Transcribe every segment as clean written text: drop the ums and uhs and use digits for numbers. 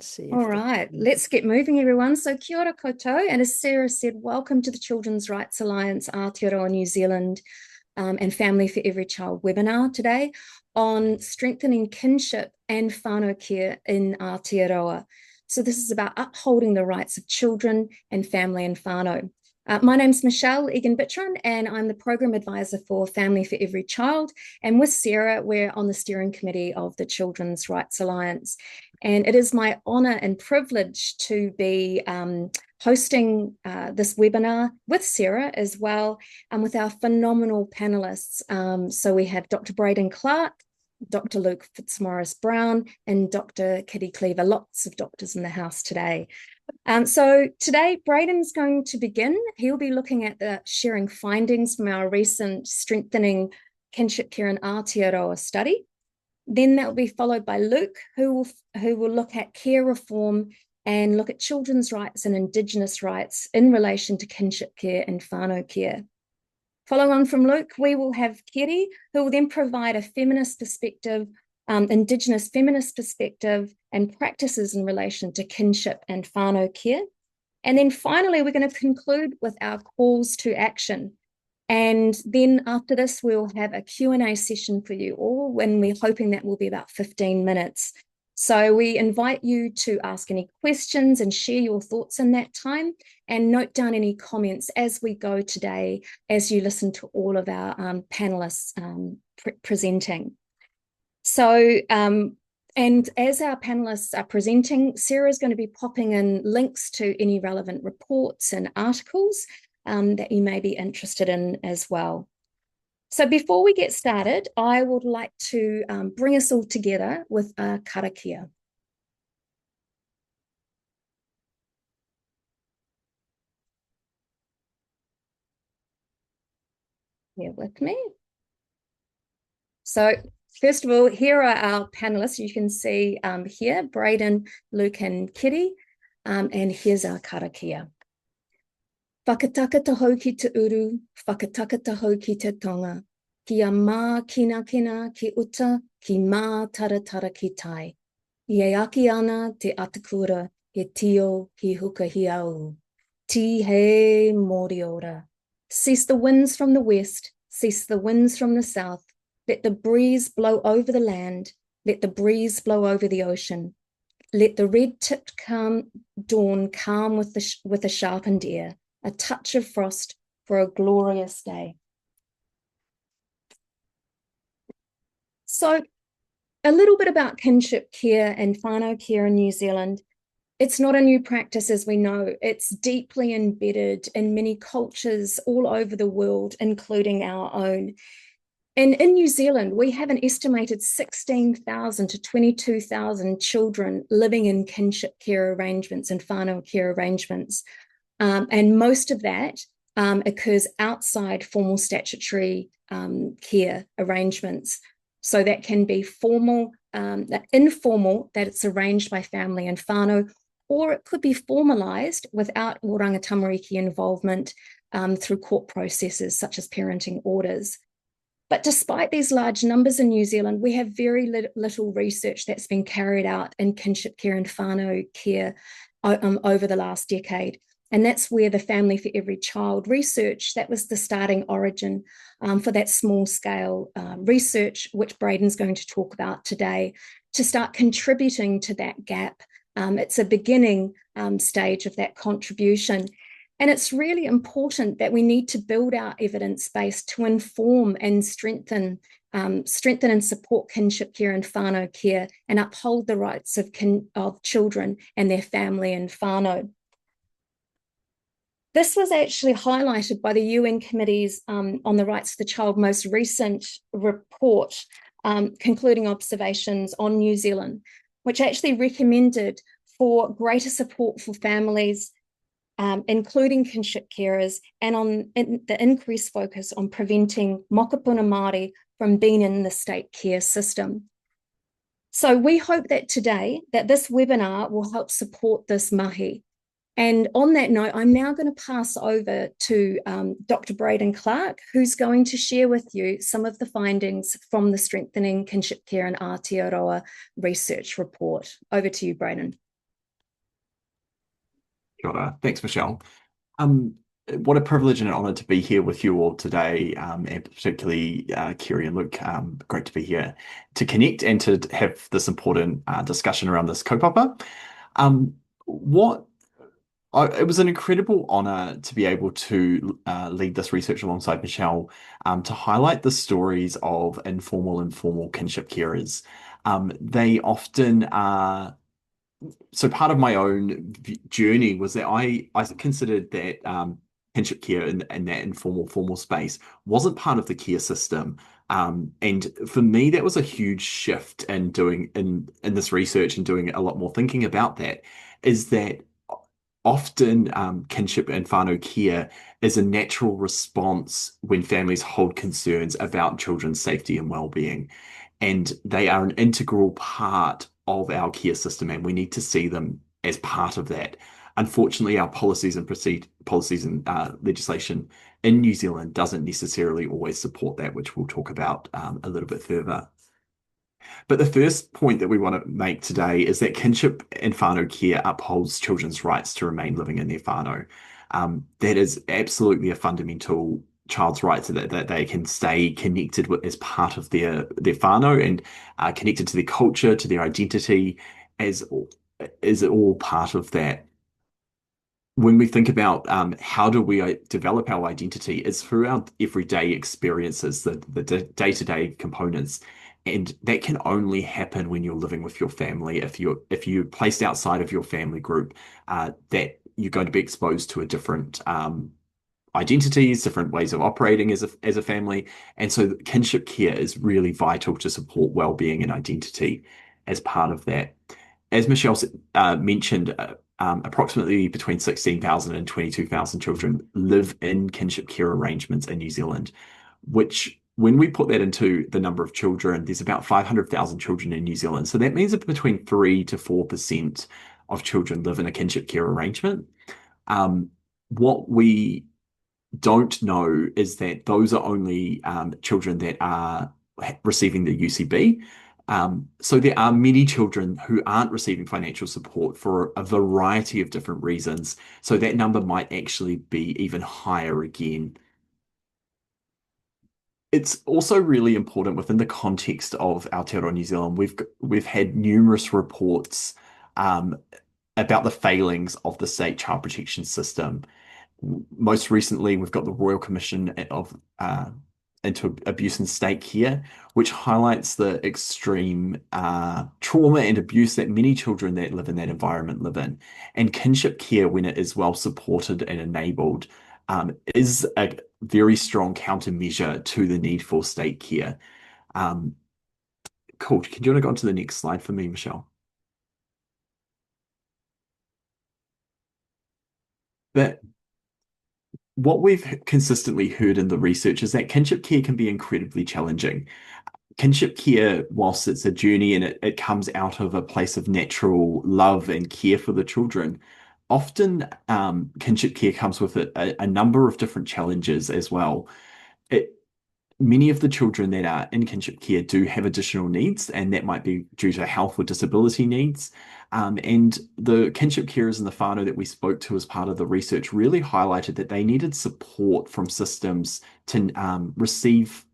and see All if right, let's get moving, everyone. So kia ora koutou, and as Sarah said, welcome to the Children's Rights Alliance Aotearoa New Zealand and Family for Every Child webinar today on strengthening kinship and whānau care in Aotearoa. So this is about upholding the rights of children and family in whānau. My name's Michelle Egan-Bittron, and I'm the Program Advisor for Family for Every Child. And with Sarah, we're on the steering committee of the Children's Rights Alliance. And it is my honour and privilege to be hosting this webinar with Sarah as well, and with our phenomenal panellists. So we have Dr. Braden Clark, Dr. Luke Fitzmaurice-Brown, and Dr. Kitty Cleaver. Lots of doctors in the house today. So today, Braden's going to begin. He'll be looking at the sharing findings from our recent Strengthening Kinship Care in Aotearoa study. Then that will be followed by Luke, who will look at care reform and look at children's rights and Indigenous rights in relation to kinship care and whānau care. Following on from Luke, we will have Kitty, who will then provide a feminist perspective, Indigenous feminist perspective and practices in relation to kinship and whānau care. And then finally, we're going to conclude with our calls to action. And then after this, we'll have a Q&A session for you all, and we're hoping that will be about 15 minutes. So we invite you to ask any questions and share your thoughts in that time, and note down any comments as we go today, as you listen to all of our panelists presenting. So, and as our panelists are presenting, Sarah is going to be popping in links to any relevant reports and articles that you may be interested in as well. So before we get started, I would like to bring us all together with a karakia. Here with me. So first of all, here are our panelists. You can see here, Braden, Luke and Kitty, and here's our karakia. Whakatakata hau ki te uru, whakatakata hau ki te tonga. Kia mā kina kina ki uta, ki mā taratara ki tai. Ie aki ana te atakura, he tio hi huka hi au. Ti he mori ora. Cease the winds from the west, cease the winds from the south. Let the breeze blow over the land, let the breeze blow over the ocean. Let the red-tipped dawn calm with a sharpened ear. A touch of frost for a glorious day. So a little bit about kinship care and whānau care in New Zealand. It's not a new practice, as we know. It's deeply embedded in many cultures all over the world, including our own. And in New Zealand, we have an estimated 16,000 to 22,000 children living in kinship care arrangements and whānau care arrangements. And most of that occurs outside formal statutory care arrangements. So that can be formal, informal, that it's arranged by family and whānau, or it could be formalised without oranga tamariki involvement through court processes such as parenting orders. But despite these large numbers in New Zealand, we have very little research that's been carried out in kinship care and whānau care over the last decade. And that's where the Family for Every Child research, that was the starting origin for that small scale research, which Braden's going to talk about today, to start contributing to that gap. It's a beginning stage of that contribution. And it's really important that we need to build our evidence base to inform and strengthen and support kinship care and whānau care, and uphold the rights of children and their family and whānau. This was actually highlighted by the UN Committee's on the Rights of the Child most recent report, concluding observations on New Zealand, which actually recommended for greater support for families, including kinship carers, and on the increased focus on preventing mokopuna Māori from being in the state care system. So we hope that today, that this webinar will help support this mahi. And on that note, I'm now going to pass over to Dr. Braden Clark, who's going to share with you some of the findings from the Strengthening Kinship Care in Aotearoa research report. Over to you, Braden. Kia ora. Thanks, Michelle. Um, what a privilege and an honor to be here with you all today, and particularly Kiri and Luke. Great to be here to connect and to have this important discussion around this kaupapa. Um, what it was an incredible honor to be able to lead this research alongside Michelle, to highlight the stories of informal and formal kinship carers. They often are so part of my own journey was that I considered that kinship care in that informal formal space wasn't part of the care system. And for me, that was a huge shift in doing in this research and doing a lot more thinking about that, is that often kinship and whānau care is a natural response when families hold concerns about children's safety and well-being. And they are an integral part of our care system, and we need to see them as part of that. Unfortunately, our policies and legislation in New Zealand doesn't necessarily always support that, which we'll talk about a little bit further. But the first point that we want to make today is that kinship and whānau care upholds children's rights to remain living in their whānau. That is absolutely a fundamental child's right so that they can stay connected with as part of their whānau and connected to their culture, to their identity, as is all part of that. When we think about how do we develop our identity, it's through our everyday experiences, the day-to-day components, and that can only happen when you're living with your family. If you're placed outside of your family group, that you're going to be exposed to a different identities, different ways of operating as a family, and so kinship care is really vital to support well-being and identity as part of that. As Michelle mentioned, approximately between 16,000 and 22,000 children live in kinship care arrangements in New Zealand, which when we put that into the number of children, there's about 500,000 children in New Zealand. So that means that between 3 to 4% of children live in a kinship care arrangement. What we don't know is that those are only children that are receiving the UCB. So there are many children who aren't receiving financial support for a variety of different reasons. So that number might actually be even higher again. It's also really important within the context of Aotearoa New Zealand. We've had numerous reports um, about the failings of the state child protection system. Most recently, we've got the Royal Commission of into Abuse and State Care, which highlights the extreme trauma and abuse that many children that live in that environment live in. And kinship care, when it is well supported and enabled, is a very strong countermeasure to the need for state care. Um, cool. Can you want to go on to the next slide for me, Michelle? But what we've consistently heard in the research is that kinship care can be incredibly challenging. Kinship care, whilst it's a journey and it comes out of a place of natural love and care for the children, often kinship care comes with a number of different challenges as well. It, many of the children that are in kinship care do have additional needs, and that might be due to health or disability needs. And the kinship carers in the whānau that we spoke to as part of the research really highlighted that they needed support from systems to receive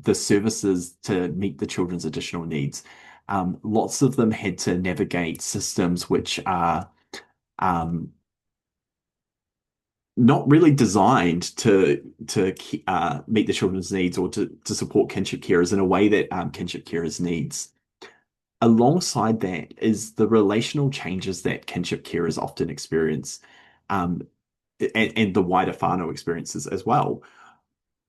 the services to meet the children's additional needs. Lots of them had to navigate systems which are um, not really designed to meet the children's needs or to support kinship carers in a way that kinship carers needs. Alongside that is the relational changes that kinship carers often experience, um, and the wider whānau experiences as well.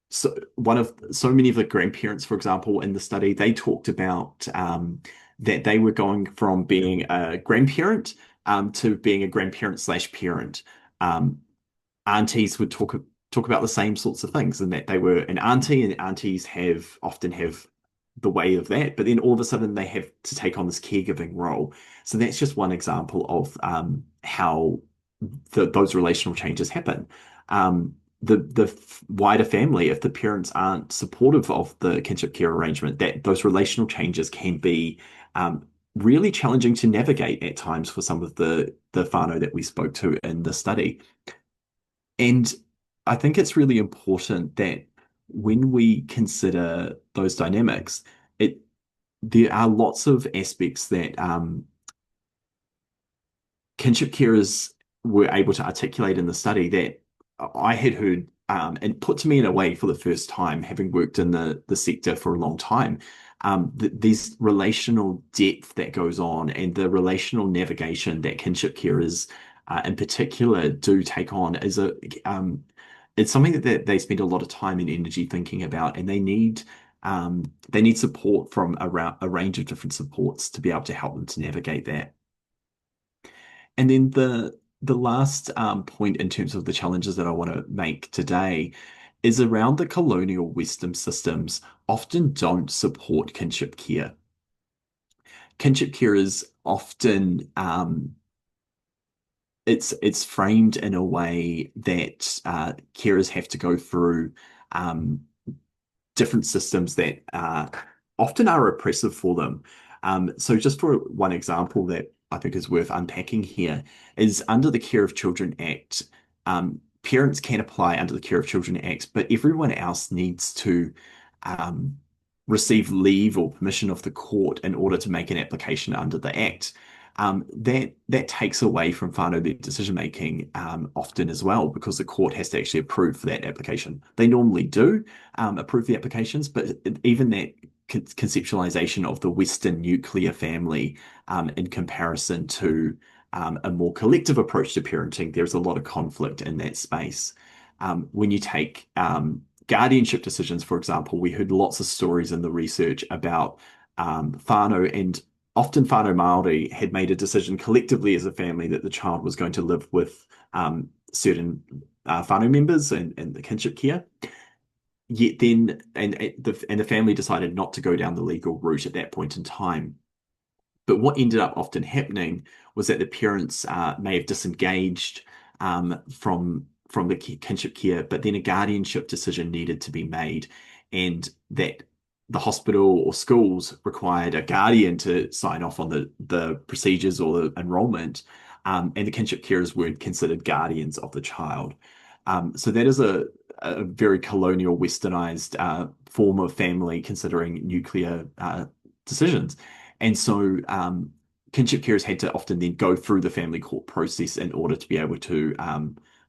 So many of the grandparents, for example, in the study, they talked about that they were going from being a grandparent to being a grandparent slash parent. Um, Aunties would talk about the same sorts of things, and that they were an auntie, and aunties often have the way of that, but then all of a sudden they have to take on this caregiving role. So that's just one example of how those relational changes happen. The wider family, if the parents aren't supportive of the kinship care arrangement, that those relational changes can be really challenging to navigate at times for some of the whānau that we spoke to in the study. And I think it's really important that when we consider those dynamics, it there are lots of aspects that kinship carers were able to articulate in the study that I had heard and put to me in a way for the first time, having worked in the sector for a long time. These relational depth that goes on and the relational navigation that kinship carers in particular do take on is a it's something that they spend a lot of time and energy thinking about, and they need support from a range of different supports to be able to help them to navigate that. And then the last point in terms of the challenges that I want to make today is around the colonial wisdom systems often don't support kinship care. Kinship care is often it's framed in a way that carers have to go through um, different systems that often are oppressive for them. So, just for one example that I think is worth unpacking here is under the Care of Children Act, parents can apply under the Care of Children Act, but everyone else needs to um, receive leave or permission of the court in order to make an application under the Act. That takes away from whānau their decision making often as well, because the court has to actually approve for that application. They normally do approve the applications, but even that conceptualization of the Western nuclear family in comparison to a more collective approach to parenting, there's a lot of conflict in that space. When you take guardianship decisions, for example, we heard lots of stories in the research about whānau, and often whānau Māori had made a decision collectively as a family that the child was going to live with certain whānau members and the kinship care. Yet then, and the family decided not to go down the legal route at that point in time. But what ended up often happening was that the parents may have disengaged from the kinship care, but then a guardianship decision needed to be made, and that the hospital or schools required a guardian to sign off on the procedures or the enrollment, and the kinship carers weren't considered guardians of the child. So that is a very colonial, westernized form of family considering nuclear decisions. And so kinship carers had to often then go through the family court process in order to be able to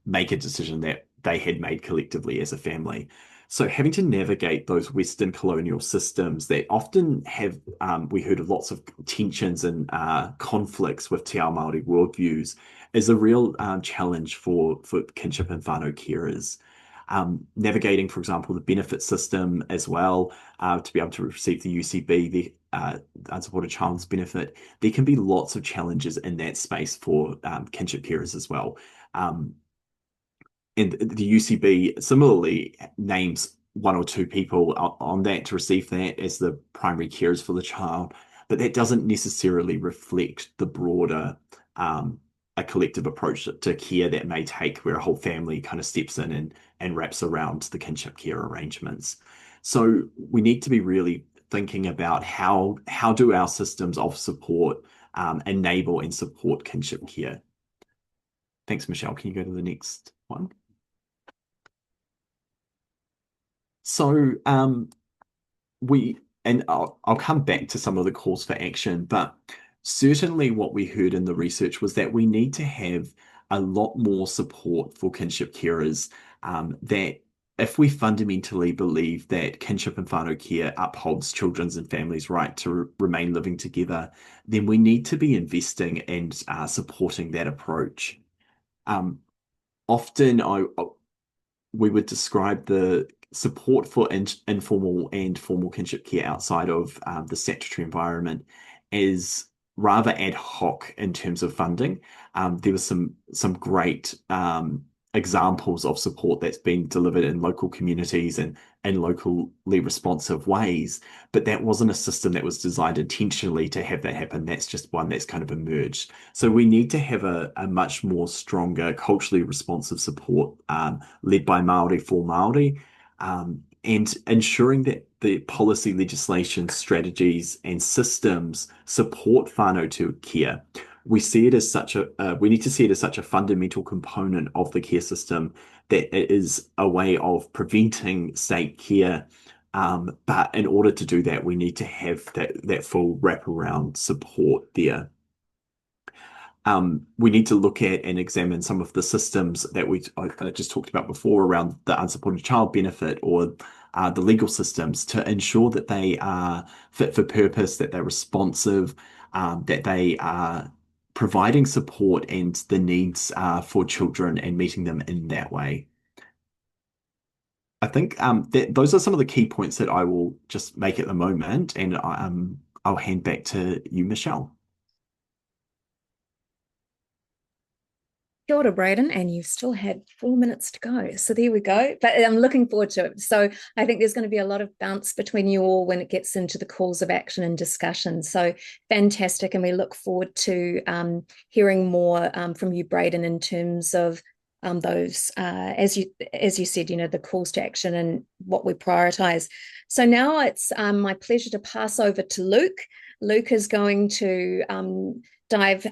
make a decision that they had made collectively as a family. So having to navigate those Western colonial systems that often have, we heard of lots of tensions and conflicts with Te Ao Māori worldviews, is a real challenge for kinship and whānau carers. Navigating, for example, the benefit system as well, to be able to receive the UCB, the unsupported child's benefit. There can be lots of challenges in that space for kinship carers as well. And the UCB similarly names one or two people on that to receive that as the primary carers for the child, but that doesn't necessarily reflect the broader a collective approach to care that may take where a whole family kind of steps in and wraps around the kinship care arrangements. So we need to be really thinking about how do our systems of support enable and support kinship care. Thanks, Michelle. Can you go to the next one? So we and I'll come back to some of the calls for action, but certainly what we heard in the research was that we need to have a lot more support for kinship carers. That if we fundamentally believe that kinship and whānau care upholds children's and families' right to remain living together, then we need to be investing and supporting that approach. Um, Often we would describe the support for informal and formal kinship care outside of the statutory environment as rather ad hoc in terms of funding. There was some great examples of support that's been delivered in local communities and in locally responsive ways, but that wasn't a system that was designed intentionally to have that happen. That's just one that's kind of emerged. So we need to have a much more stronger culturally responsive support led by Māori for Māori. and ensuring that the policy, legislation, strategies, and systems support whānau to care. We see it as such a we need to see it as such a fundamental component of the care system that it is a way of preventing state care. But in order to do that, we need to have that full wraparound support there. We need to look at and examine some of the systems that I just talked about before around the unsupported child benefit or the legal systems to ensure that they are fit for purpose, that they're responsive, that they are providing support and the needs for children and meeting them in that way. I think that those are some of the key points that I will just make at the moment, and I'll hand back to you, Michelle. Kia ora, Braden, and you've still had 4 minutes to go. So there we go. But I'm looking forward to it. So I think there's going to be a lot of bounce between you all when it gets into the calls of action and discussion. So fantastic. And we look forward to hearing more from you, Braden, in terms of those, as you said, the calls to action and what we prioritize. So now it's my pleasure to pass over to Luke. Luke is going to dive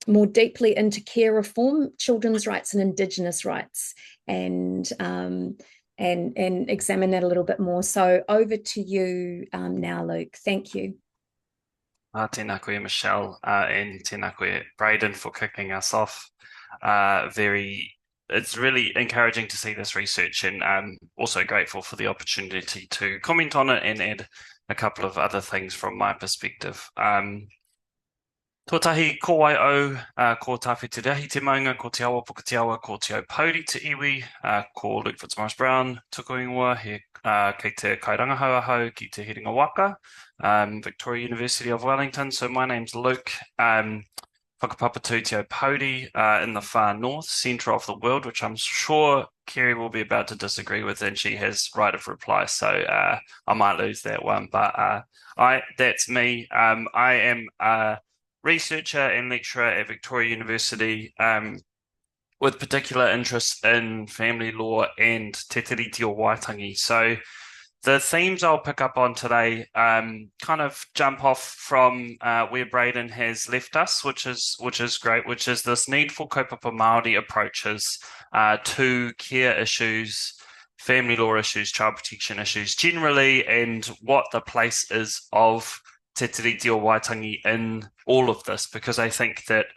more deeply into care reform, children's rights and Indigenous rights, and examine that a little bit more. So over to you now, Luke. Thank you. Tēnā koe, Michelle, and tēnā koe, Braden, for kicking us off. It's really encouraging to see this research, and I'm also grateful for the opportunity to comment on it and add a couple of other things from my perspective. Tuatahi ko waio, ko tawhiti rahi te maunga, ko te awa puka te awa, ko te au pauri te iwi, ko Luke Fitzmaurice-Brown, tuku ingoa, kei te kairangahau ahau ki te Hiringa Waka, Victoria University of Wellington. So my name's Luke. Whakapapatū te au pauri in the far north, centre of the world, which I'm sure Kerry will be about to disagree with, and she has right of reply, so I might lose that one. But that's me. I am a researcher and lecturer at Victoria University with particular interest in family law and te tiriti o Waitangi. So the themes I'll pick up on today kind of jump off from where Braden has left us, which is great, which is this need for kaupapa Māori approaches to care issues, family law issues, child protection issues generally, and what the place is of te tiriti o Waitangi in all of this, because I think that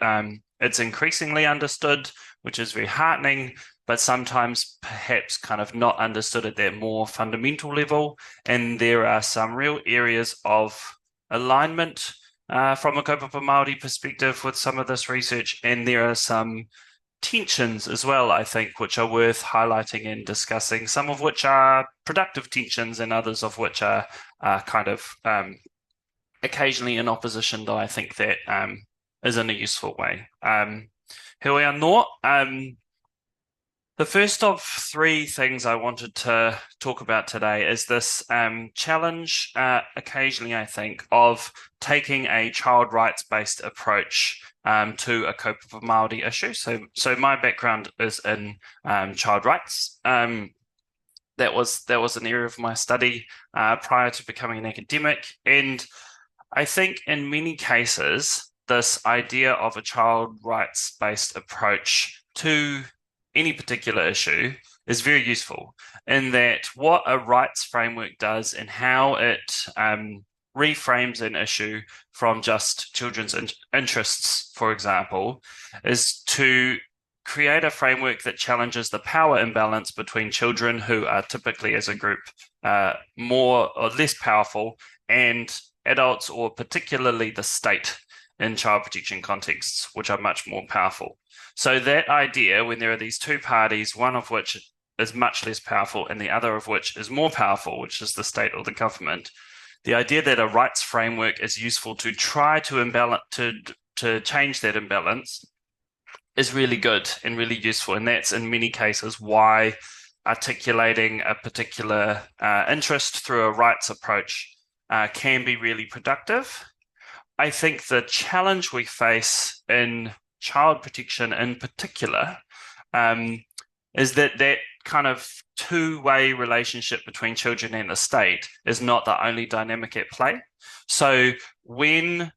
it's increasingly understood, which is very heartening, but sometimes perhaps kind of not understood at that more fundamental level. And there are some real areas of alignment from a kaupapa Māori perspective with some of this research, and there are some tensions as well, I think, which are worth highlighting and discussing, some of which are productive tensions and others of which are kind of occasionally in opposition, though I think that is in a useful way. Here we are, Nor. The first of three things I wanted to talk about today is this challenge, occasionally, I think, of taking a child rights-based approach to a kaupapa Māori issue. So my background is in child rights. That was an area of my study prior to becoming an academic, and I think in many cases, this idea of a child rights-based approach to any particular issue is very useful in that what a rights framework does and how it reframes an issue from just children's interests, for example, is to create a framework that challenges the power imbalance between children who are typically as a group more or less powerful and adults, or particularly the state in child protection contexts, which are much more powerful. So that idea, when there are these two parties, one of which is much less powerful and the other of which is more powerful, which is the state or the government, the idea that a rights framework is useful to try to imbalance, to change that imbalance is really good and really useful. And that's in many cases why articulating a particular interest through a rights approach can be really productive. I think the challenge we face in child protection in particular is that kind of two-way relationship between children and the state is not the only dynamic at play. So when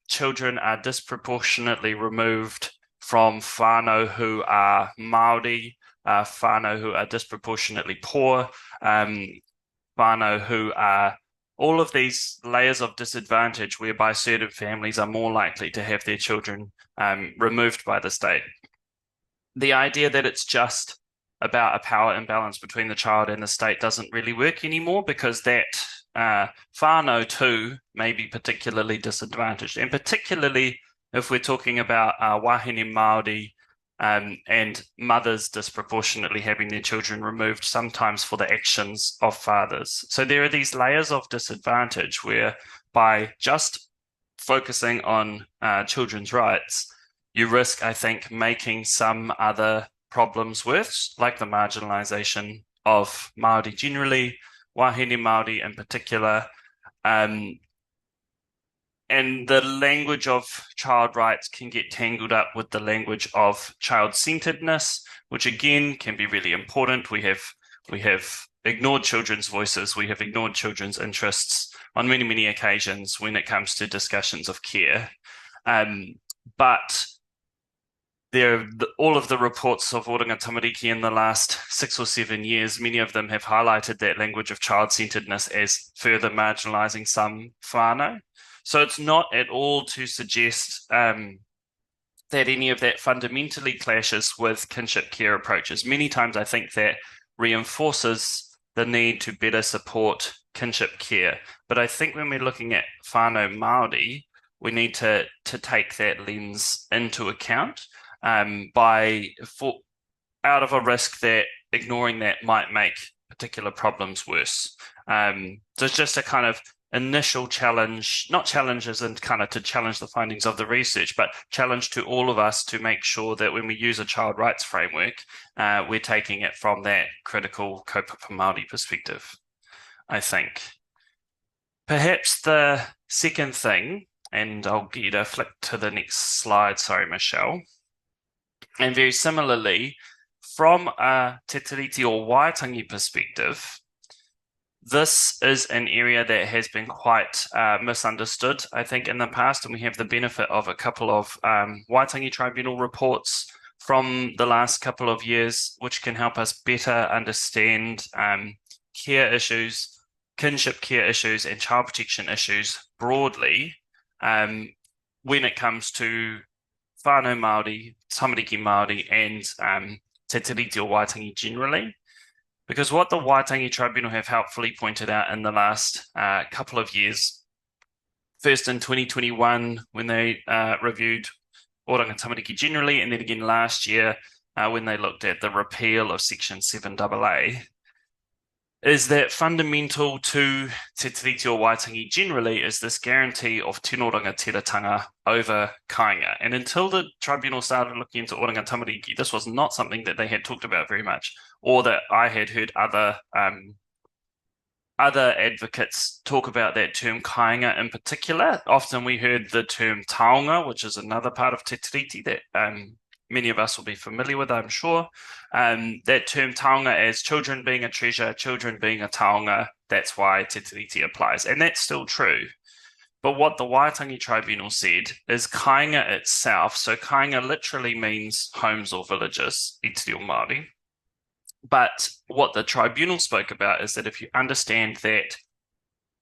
children are disproportionately removed from whānau who are Māori, whānau who are disproportionately poor, whānau who are all of these layers of disadvantage whereby certain families are more likely to have their children removed by the state. The idea that it's just about a power imbalance between the child and the state doesn't really work anymore, because that whānau too may be particularly disadvantaged, and particularly if we're talking about wahine Māori and mothers disproportionately having their children removed, sometimes for the actions of fathers. So there are these layers of disadvantage where by just focusing on children's rights, you risk, I think, making some other problems worse, like the marginalization of Māori generally, wahine Māori in particular, and the language of child rights can get tangled up with the language of child-centeredness, which again can be really important. We have ignored children's voices, we have ignored children's interests on many, many occasions when it comes to discussions of care. But all of the reports of Oranga Tamariki in the last 6 or 7 years, many of them have highlighted that language of child-centeredness as further marginalizing some whānau. So it's not at all to suggest that any of that fundamentally clashes with kinship care approaches. Many times I think that reinforces the need to better support kinship care. But I think when we're looking at whānau Māori, we need to take that lens into account out of a risk that ignoring that might make particular problems worse. So it's just a kind of initial challenge, not challenges and kind of to challenge the findings of the research, but challenge to all of us to make sure that when we use a child rights framework, we're taking it from that critical kaupapa Māori perspective, I think. Perhaps the second thing, and I'll get you to flick to the next slide, sorry, Michelle. And very similarly, from a te tiriti or Waitangi perspective, this is an area that has been quite misunderstood, I think, in the past, and we have the benefit of a couple of Waitangi Tribunal reports from the last couple of years, which can help us better understand care issues, kinship care issues, and child protection issues broadly when it comes to whānau Māori, tamariki Māori, and te tiriti o Waitangi generally. Because what the Waitangi Tribunal have helpfully pointed out in the last couple of years, first in 2021 when they reviewed Oranga Tamariki generally, and then again last year when they looked at the repeal of Section 7AA, is that fundamental to te tiriti o Waitangi generally is this guarantee of tino rangatiratanga over kāinga. And until the tribunal started looking into Oranga Tamariki, this was not something that they had talked about very much, or that I had heard other advocates talk about that term kāinga in particular. Often we heard the term taonga, which is another part of te tiriti that many of us will be familiar with, I'm sure. That term taonga as children being a treasure, children being a taonga, that's why te tiriti applies. And that's still true. But what the Waitangi Tribunal said is kāinga itself, so kāinga literally means homes or villages, i te reo Māori. But what the tribunal spoke about is that if you understand that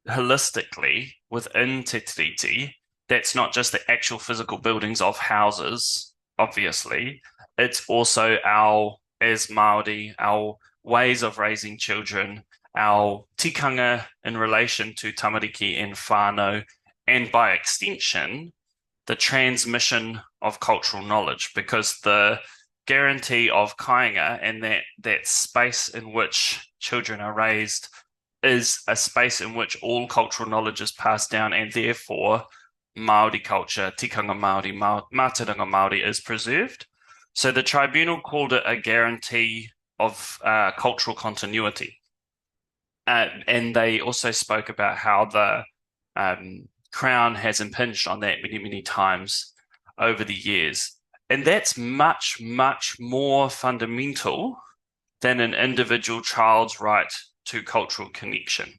holistically within te tiriti, that's not just the actual physical buildings of houses, obviously, it's also our, as Māori, our ways of raising children, our tikanga in relation to tamariki and whānau, and by extension, the transmission of cultural knowledge, because the guarantee of kāinga and that space in which children are raised is a space in which all cultural knowledge is passed down, and therefore Māori culture, tikanga Māori, mātauranga Māori is preserved. So the tribunal called it a guarantee of cultural continuity. And they also spoke about how the Crown has impinged on that many, many times over the years. And that's much, much more fundamental than an individual child's right to cultural connection.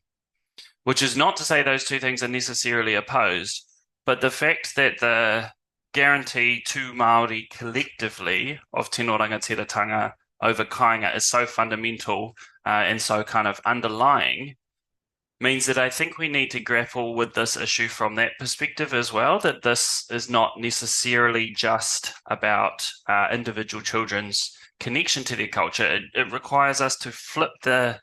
Which is not to say those two things are necessarily opposed, but the fact that the guarantee to Māori collectively of tino rangatiratanga over kāinga is so fundamental and so kind of underlying means that I think we need to grapple with this issue from that perspective as well, that this is not necessarily just about individual children's connection to their culture. It requires us to flip that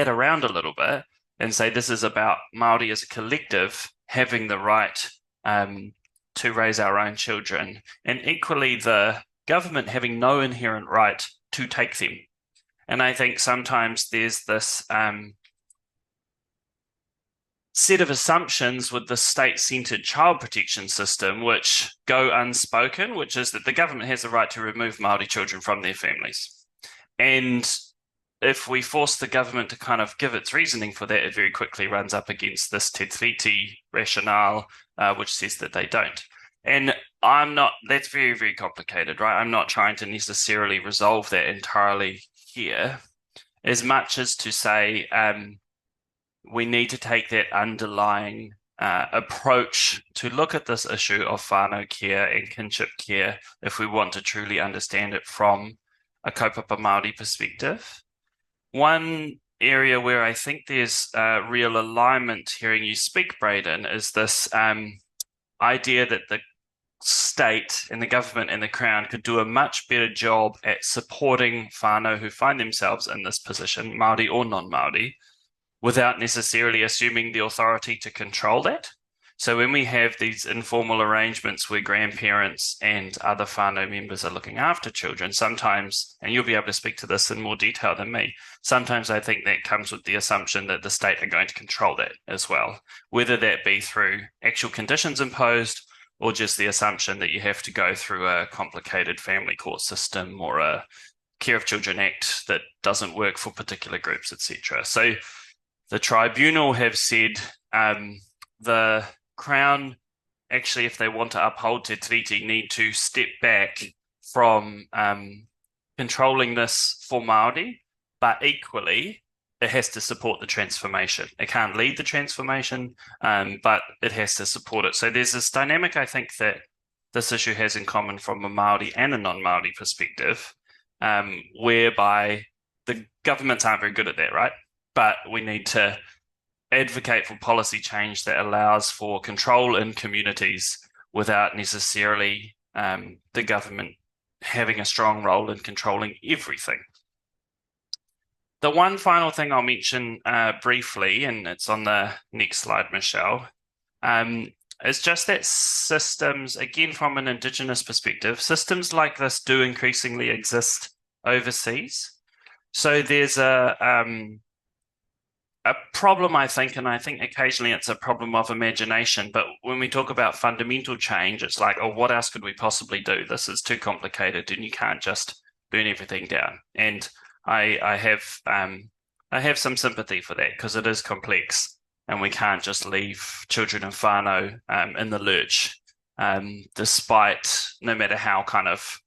around a little bit and say this is about Māori as a collective having the right to raise our own children, and equally the government having no inherent right to take them. And I think sometimes there's this set of assumptions with the state-centred child protection system which go unspoken, which is that the government has the right to remove Māori children from their families. And if we force the government to kind of give its reasoning for that, it very quickly runs up against this te tiriti rationale, which says that they don't. And that's very, very complicated, right? I'm not trying to necessarily resolve that entirely here, as much as to say we need to take that underlying approach to look at this issue of whānau care and kinship care if we want to truly understand it from a kaupapa Māori perspective. One area where I think there's real alignment hearing you speak, Braden, is this idea that the state and the government and the Crown could do a much better job at supporting whānau who find themselves in this position, Māori or non-Māori, without necessarily assuming the authority to control that. So when we have these informal arrangements where grandparents and other whānau members are looking after children, sometimes, and you'll be able to speak to this in more detail than me, sometimes I think that comes with the assumption that the state are going to control that as well, whether that be through actual conditions imposed or just the assumption that you have to go through a complicated family court system or a Care of Children Act that doesn't work for particular groups, etc. So the tribunal have said the Crown, actually, if they want to uphold te tiriti, need to step back from controlling this for Māori, but equally, it has to support the transformation. It can't lead the transformation, but it has to support it. So there's this dynamic, I think, that this issue has in common from a Māori and a non-Māori perspective, whereby the governments aren't very good at that, right? But we need to advocate for policy change that allows for control in communities without necessarily the government having a strong role in controlling everything. The one final thing I'll mention briefly, and it's on the next slide, Michelle, is just that systems, again from an Indigenous perspective, systems like this do increasingly exist overseas. So there's a problem, I think, and I think occasionally it's a problem of imagination, but when we talk about fundamental change, it's like, oh, what else could we possibly do? This is too complicated and you can't just burn everything down. And I have some sympathy for that because it is complex and we can't just leave children and whānau in the lurch, despite no matter how kind of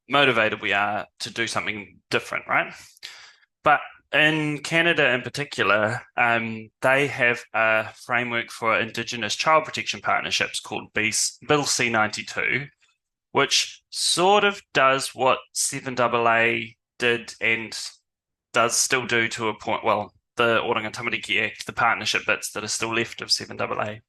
motivated we are to do something different, right? But in Canada in particular, they have a framework for Indigenous child protection partnerships called Bill C-92, which sort of does what 7AA did and does still do to a point. Well, the Oranga Tamariki Act, the partnership bits that are still left of 7AA,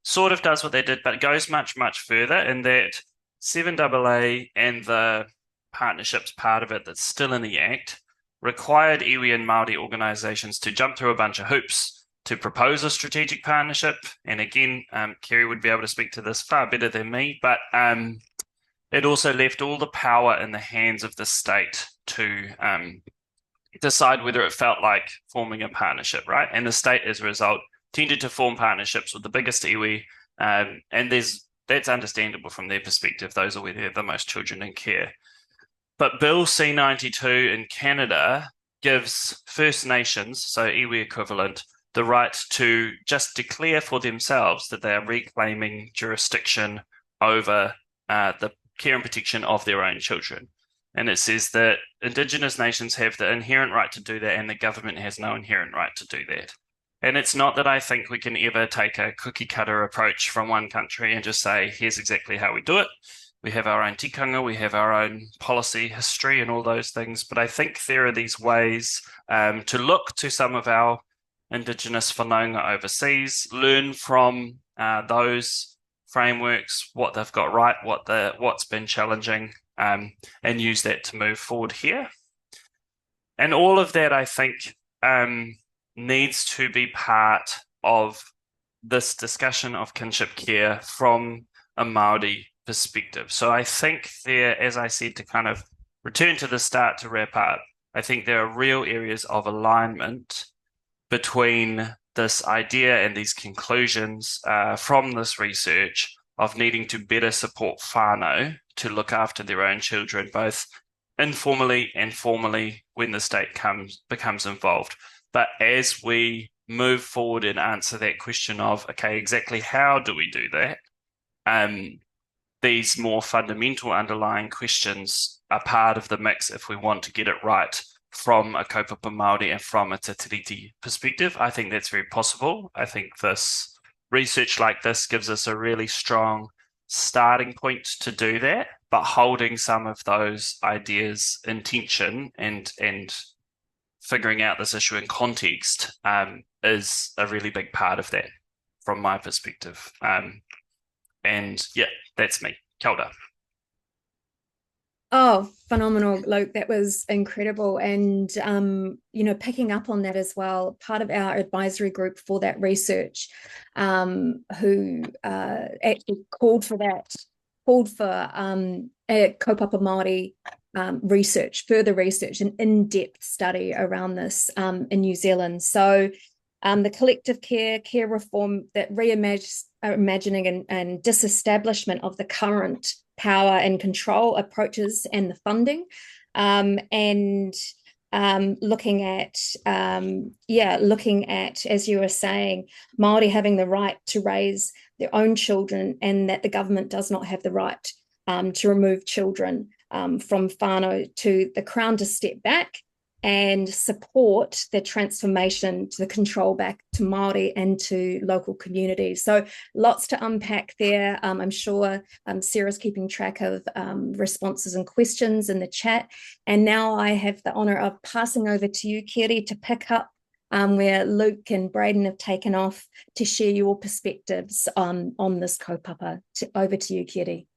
sort of does what they did, but it goes much, much further in that 7AA and the partnerships part of it that's still in the Act required iwi and Māori organisations to jump through a bunch of hoops to propose a strategic partnership. And again, Kerry would be able to speak to this far better than me, but it also left all the power in the hands of the state to decide whether it felt like forming a partnership, right? And the state, as a result, tended to form partnerships with the biggest iwi, and that's understandable from their perspective. Those are where they have the most children in care. But Bill C-92 in Canada gives First Nations, so iwi equivalent, the right to just declare for themselves that they are reclaiming jurisdiction over the care and protection of their own children. And it says that Indigenous nations have the inherent right to do that, and the government has no inherent right to do that. And it's not that I think we can ever take a cookie cutter approach from one country and just say, here's exactly how we do it. We have our own tikanga, we have our own policy history and all those things. But I think there are these ways to look to some of our Indigenous whanaunga overseas, learn from those frameworks, what they've got right, what's been challenging, and use that to move forward here. And all of that, I think, needs to be part of this discussion of kinship care from a Māori perspective. So I think there, as I said, to kind of return to the start to wrap up, I think there are real areas of alignment between this idea and these conclusions from this research of needing to better support whānau to look after their own children, both informally and formally when the state becomes involved. But as we move forward and answer that question of, okay, exactly how do we do that? These more fundamental underlying questions are part of the mix if we want to get it right from a kaupapa Māori and from a Te Tiriti perspective. I think that's very possible. I think this research like this gives us a really strong starting point to do that, but holding some of those ideas in tension and figuring out this issue in context is a really big part of that from my perspective. And yeah, that's me. Kia ora. Oh, phenomenal, Luke. That was incredible. And, picking up on that as well, part of our advisory group for that research, who actually called for a kaupapa Māori research, further research, an in-depth study around this in New Zealand. So the collective care reform, that reimagining and disestablishment of the current power and control approaches and the funding, and looking at, as you were saying, Māori having the right to raise their own children, and that the government does not have the right to remove children from whānau, to the Crown to step back and support the transformation to the control back to Māori and to local communities. So lots to unpack there. I'm sure Sarah's keeping track of responses and questions in the chat. And now I have the honour of passing over to you, Kiri, to pick up where Luke and Braden have taken off to share your perspectives on this kaupapa. Over to you, Kiri.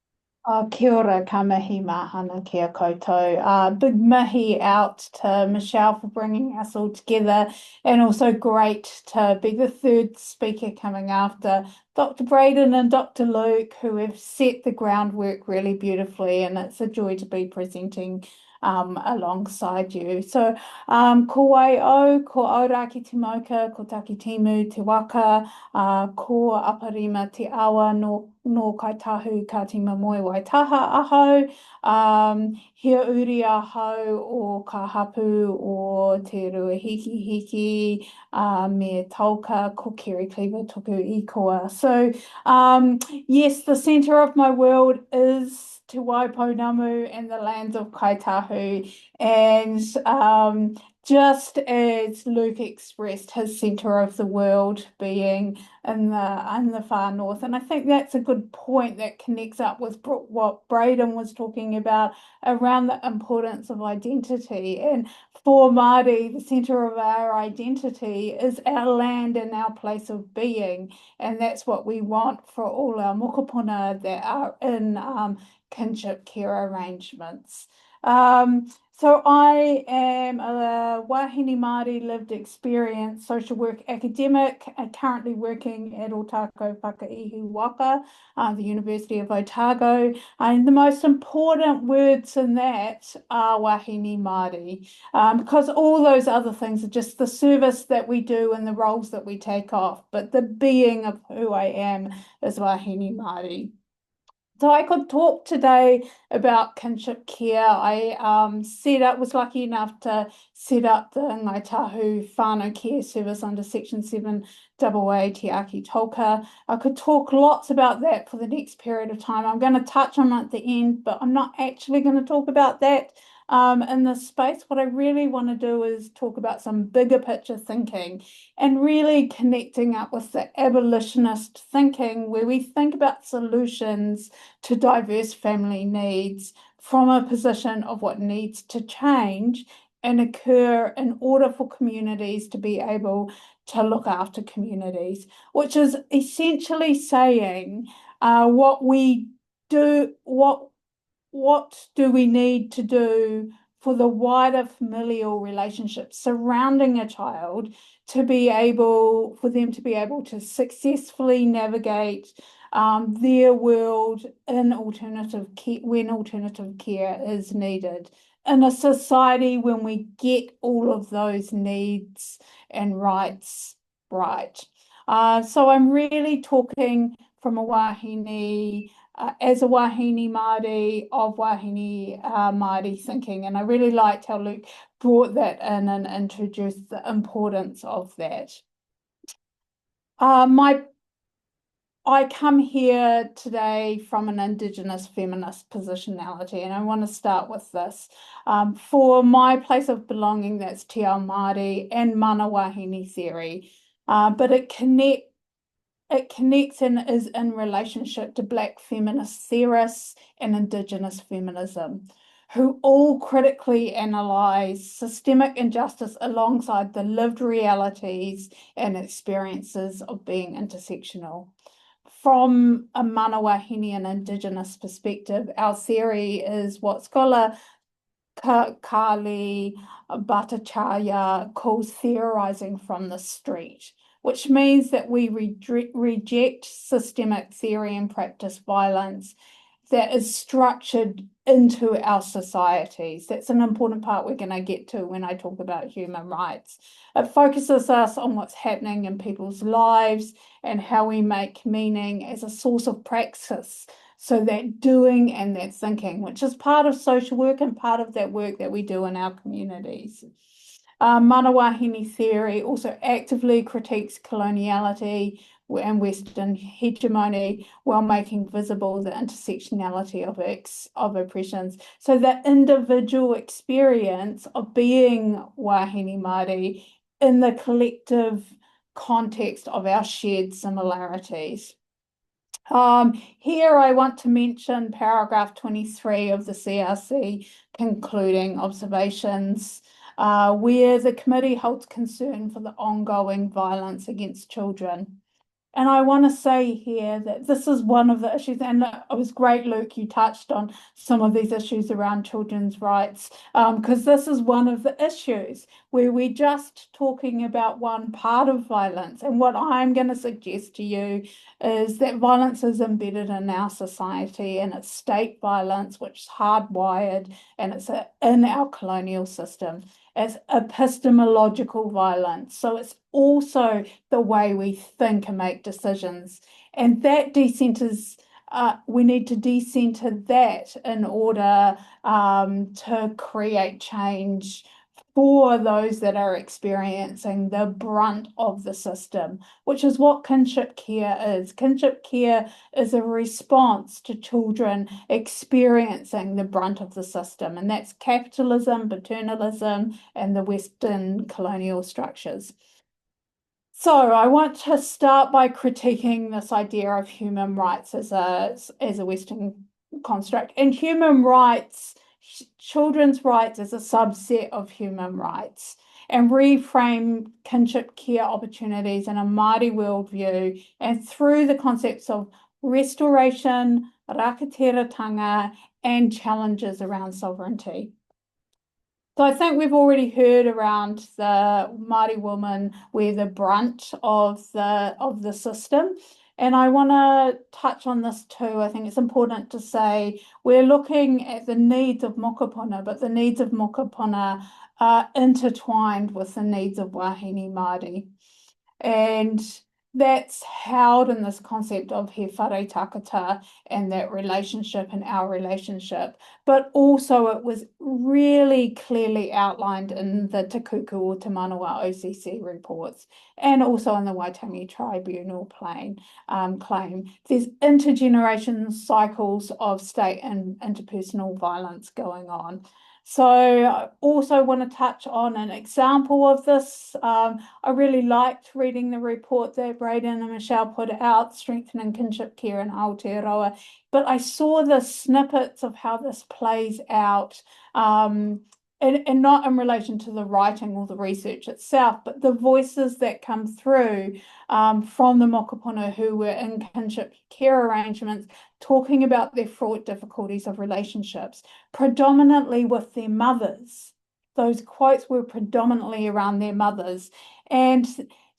Kia ora, ka mihi mahana kia koutou. Big mihi out to Michelle for bringing us all together, and also great to be the third speaker coming after Dr. Braden and Dr. Luke, who have set the groundwork really beautifully, and it's a joy to be presenting alongside you. So, ko waio, ko auraki te mauka, ko taki timu te waka, ko aparima te awa no kaitahu ka tima moe waitaha ahau, hia uri ahau o ka hapu o te ruahiki me tauka, ko Kerry Cleaver tuku I koa. So, yes, the centre of my world is Te Waipounamu and the lands of Kaitahu, and just as Luke expressed his centre of the world being in the far north, and I think that's a good point that connects up with what Braden was talking about around the importance of identity. And for Māori, the centre of our identity is our land and our place of being, and that's what we want for all our mokopuna that are in kinship care arrangements. So I am a wahine Māori lived experience social work academic, currently working at Otago Whakaihu Waka, the University of Otago, and the most important words in that are wahine Māori, because all those other things are just the service that we do and the roles that we take off, but the being of who I am is wahine Māori. So I could talk today about kinship care. I was lucky enough to set up the Ngāi Tahu Whanau Care Service under Section 7 AA Te Aki Tolka. I could talk lots about that for the next period of time. I'm going to touch on it at the end, but I'm not actually going to talk about that in this space. What I really want to do is talk about some bigger picture thinking and really connecting up with the abolitionist thinking, where we think about solutions to diverse family needs from a position of what needs to change and occur in order for communities to be able to look after communities, which is essentially saying what do we need to do for the wider familial relationships surrounding a child for them to be able to successfully navigate their world in alternative care when alternative care is needed in a society when we get all of those needs and rights right. So I'm really talking from a wahine, as a wahine Māori of wahine Māori thinking, and I really liked how Luke brought that in and introduced the importance of that. I come here today from an Indigenous feminist positionality, and I want to start with this. For my place of belonging, that's Te Ao Māori and mana wahine theory, but it connects and is in relationship to Black feminist theorists and Indigenous feminism, who all critically analyse systemic injustice alongside the lived realities and experiences of being intersectional. From a mana wahine and Indigenous perspective, our theory is what scholar Kali Bhattacharya calls theorizing from the street, which means that we reject systemic theory and practice violence that is structured into our societies. That's an important part we're going to get to when I talk about human rights. It focuses us on what's happening in people's lives and how we make meaning as a source of praxis. So that doing and that thinking, which is part of social work and part of that work that we do in our communities. Mana wahine theory also actively critiques coloniality and Western hegemony while making visible the intersectionality of oppressions. So the individual experience of being wahine Māori in the collective context of our shared similarities. Here I want to mention paragraph 23 of the CRC concluding observations, where the committee holds concern for the ongoing violence against children. And I want to say here that this is one of the issues, and it was great, Luke, you touched on some of these issues around children's rights, because this is one of the issues where we're just talking about one part of violence. And what I'm going to suggest to you is that violence is embedded in our society, and it's state violence, which is hardwired, and it's in our colonial system. It's epistemological violence. So it's also the way we think and make decisions. And that decenters, we need to decenter that in order to create change for those that are experiencing the brunt of the system, which is what kinship care is. Kinship care is a response to children experiencing the brunt of the system, and that's capitalism, paternalism, and the Western colonial structures. So I want to start by critiquing this idea of human rights as a Western construct. And human rights, children's rights as a subset of human rights, and reframe kinship care opportunities in a Māori worldview and through the concepts of restoration, rakateratanga, and challenges around sovereignty. So I think we've already heard around the Māori woman where the brunt of the system. And I want to touch on this too. I think it's important to say we're looking at the needs of mokopuna, but the needs of mokopuna are intertwined with the needs of wahine Māori. And that's held in this concept of he whare takata and that relationship and our relationship. But also it was really clearly outlined in the Te Kuku o Te Manawa OCC reports and also in the Waitangi Tribunal claim. There's intergeneration cycles of state and interpersonal violence going on. So I also want to touch on an example of this. I really liked reading the report that Braden and Michelle put out, Strengthening Kinship Care in Aotearoa, but I saw the snippets of how this plays out, and not in relation to the writing or the research itself, but the voices that come through from the mokopuna who were in kinship care arrangements, talking about their fraught difficulties of relationships, predominantly with their mothers. Those quotes were predominantly around their mothers. And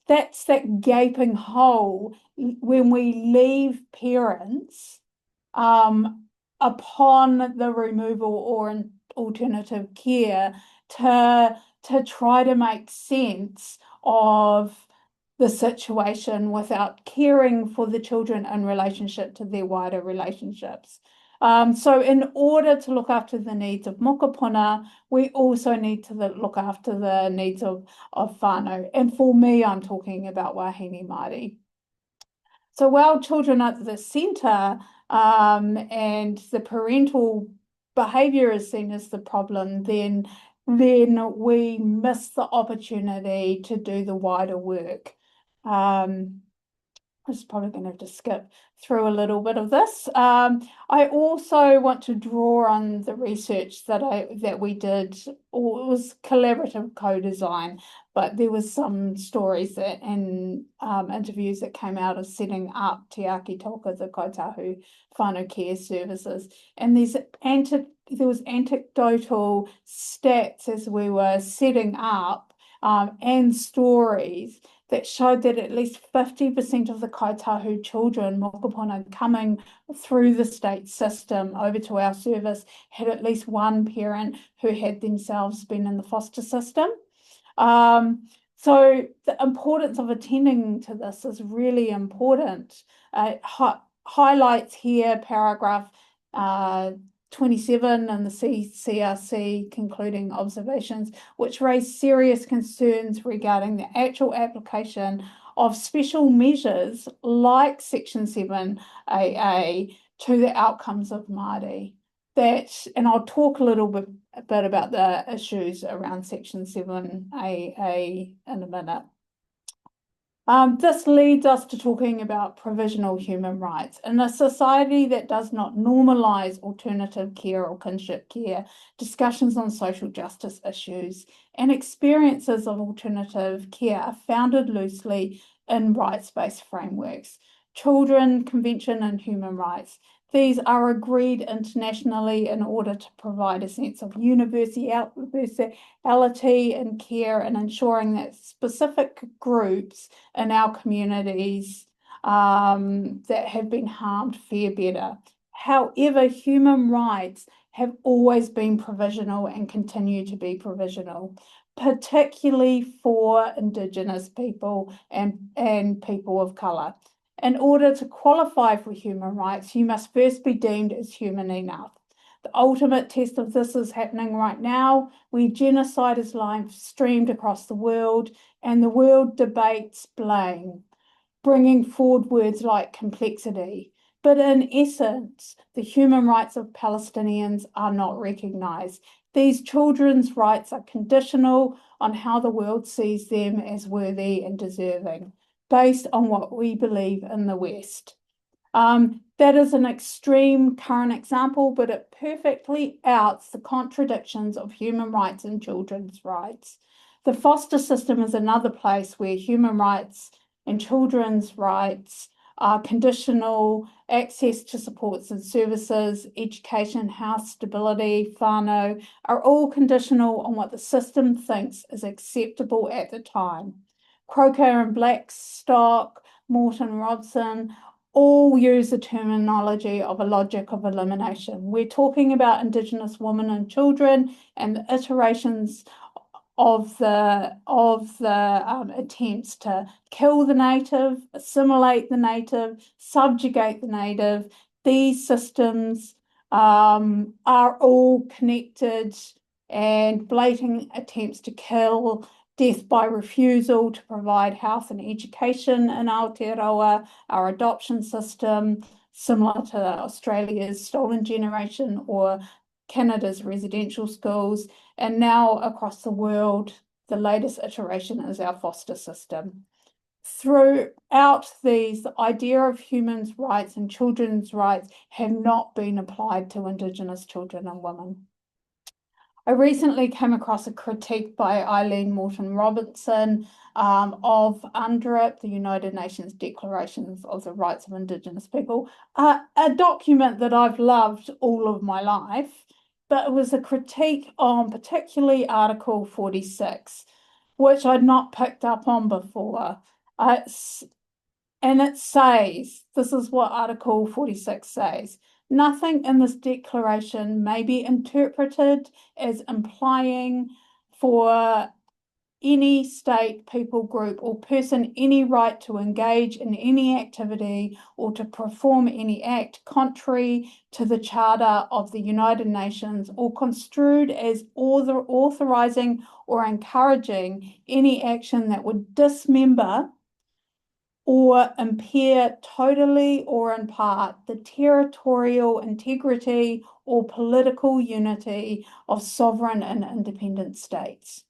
that's that gaping hole when we leave parents upon the removal or an alternative care to try to make sense of the situation without caring for the children in relationship to their wider relationships. So in order to look after the needs of mokopuna, we also need to look after the needs of whānau. And for me, I'm talking about wahine Māori. So while children are at the centre and the parental behaviour is seen as the problem, then we miss the opportunity to do the wider work. I'm just probably going to have to skip through a little bit of this. I also want to draw on the research that we did, or it was collaborative co-design, but there was some stories that and interviews that came out of setting up Te Aki Toka, the Kaitahu Whānau Care Services, and there was anecdotal stats as we were setting up and stories that showed that at least 50% of the Kaitahu children, mokopuna, coming through the state system over to our service had at least one parent who had themselves been in the foster system. So the importance of attending to this is really important. Highlights here, paragraph 27 in the CCRC concluding observations, which raise serious concerns regarding the actual application of special measures like Section 7AA to the outcomes of Māori. And I'll talk a little bit about the issues around Section 7AA in a minute. This leads us to talking about provisional human rights. In a society that does not normalise alternative care or kinship care, discussions on social justice issues and experiences of alternative care are founded loosely in rights-based frameworks. Children Convention and human rights. These are agreed internationally in order to provide a sense of universality in care and ensuring that specific groups in our communities that have been harmed fare better. However, human rights have always been provisional and continue to be provisional, particularly for Indigenous people and people of colour. In order to qualify for human rights, you must first be deemed as human enough. The ultimate test of this is happening right now, where genocide is live streamed across the world and the world debates blame, bringing forward words like complexity. But in essence, the human rights of Palestinians are not recognised. These children's rights are conditional on how the world sees them as worthy and deserving, based on what we believe in the West. That is an extreme current example, but it perfectly outs the contradictions of human rights and children's rights. The foster system is another place where human rights and children's rights are conditional. Access to supports and services, education, house stability, whānau are all conditional on what the system thinks is acceptable at the time. Croker and Blackstock, Morton Robson, all use the terminology of a logic of elimination. We're talking about Indigenous women and children and the iterations attempts to kill the native, assimilate the native, subjugate the native. These systems are all connected, and blatant attempts to kill, death by refusal to provide health and education in Aotearoa, our adoption system, similar to Australia's Stolen Generation or Canada's residential schools, and now across the world, the latest iteration is our foster system. Throughout these, the idea of human rights and children's rights have not been applied to Indigenous children and women. I recently came across a critique by Eileen Morton Robinson of UNDRIP, the United Nations Declarations of the Rights of Indigenous People, a document that I've loved all of my life, but it was a critique on particularly Article 46, which I'd not picked up on before. And it says, this is what Article 46 says: nothing in this declaration may be interpreted as implying for any state, people, group, or person any right to engage in any activity or to perform any act contrary to the Charter of the United Nations, or construed as authorizing or encouraging any action that would dismember or impair totally or in part the territorial integrity or political unity of sovereign and independent states.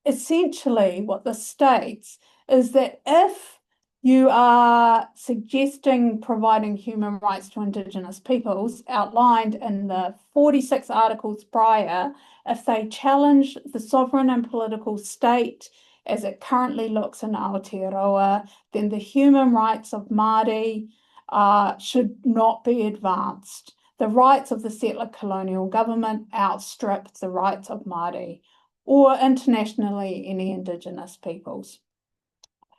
Essentially, what this states is that if you are suggesting providing human rights to Indigenous peoples outlined in the 46 articles prior, if they challenge the sovereign and political state as it currently looks in Aotearoa, then the human rights of Māori should not be advanced. The rights of the settler colonial government outstrip the rights of Māori, or internationally any Indigenous peoples.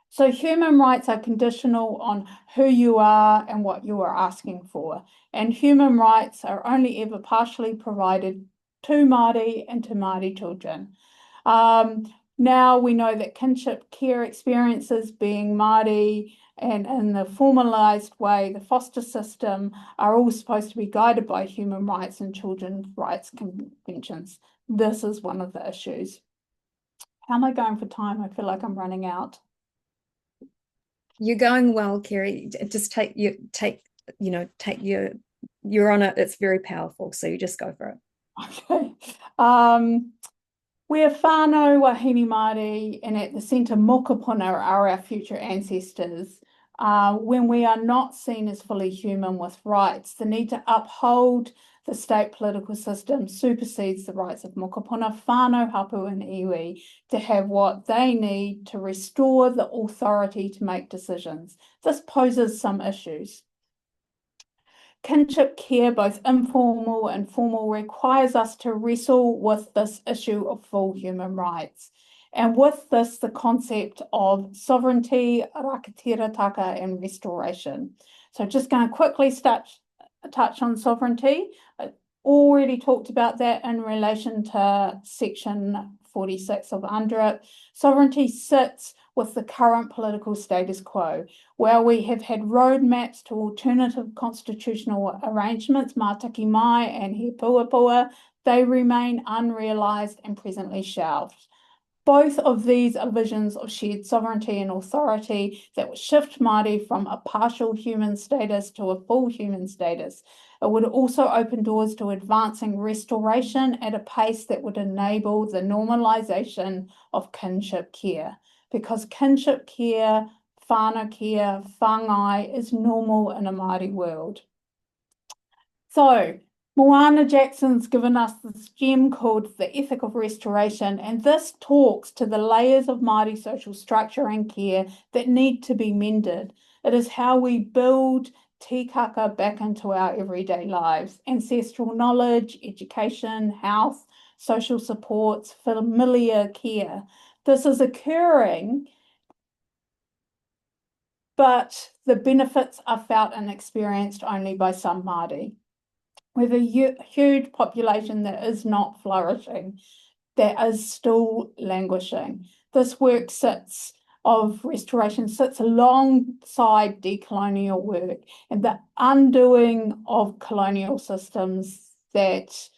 So human rights are conditional on who you are and what you are asking for. And human rights are only ever partially provided to Māori and to Māori children. Now we know that kinship care experiences being Māori and in the formalised way, the foster system, are all supposed to be guided by human rights and children's rights conventions. This is one of the issues. How am I going for time? I feel like I'm running out. You're going well, Kerry. Just you're on it. It's very powerful. So you just go for it. Okay. We're whānau wahine Māori, and at the centre mokopuna are our future ancestors. When we are not seen as fully human with rights, the need to uphold the state political system supersedes the rights of mokopuna, whānau, hapu and iwi to have what they need to restore the authority to make decisions. This poses some issues. Kinship care, both informal and formal, requires us to wrestle with this issue of full human rights. And with this, the concept of sovereignty, rakatirataka, and restoration. So just going to quickly touch on sovereignty. I already talked about that in relation to section 46 of UNDRIP. Sovereignty sits with the current political status quo, where we have had roadmaps to alternative constitutional arrangements, mātaki mai and he puapua. They remain unrealised and presently shelved. Both of these are visions of shared sovereignty and authority that would shift Māori from a partial human status to a full human status. It would also open doors to advancing restoration at a pace that would enable the normalisation of kinship care, because kinship care, whānau care, whāngai is normal in a Māori world. So, Moana Jackson's given us this gem called The Ethic of Restoration, and this talks to the layers of Māori social structure and care that need to be mended. It is how we build tikaka back into our everyday lives: ancestral knowledge, education, health, social supports, familiar care. This is occurring, but the benefits are felt and experienced only by some Māori. We have a huge population that is not flourishing. that is still languishing. This work of restoration sits alongside decolonial work and the undoing of colonial systems that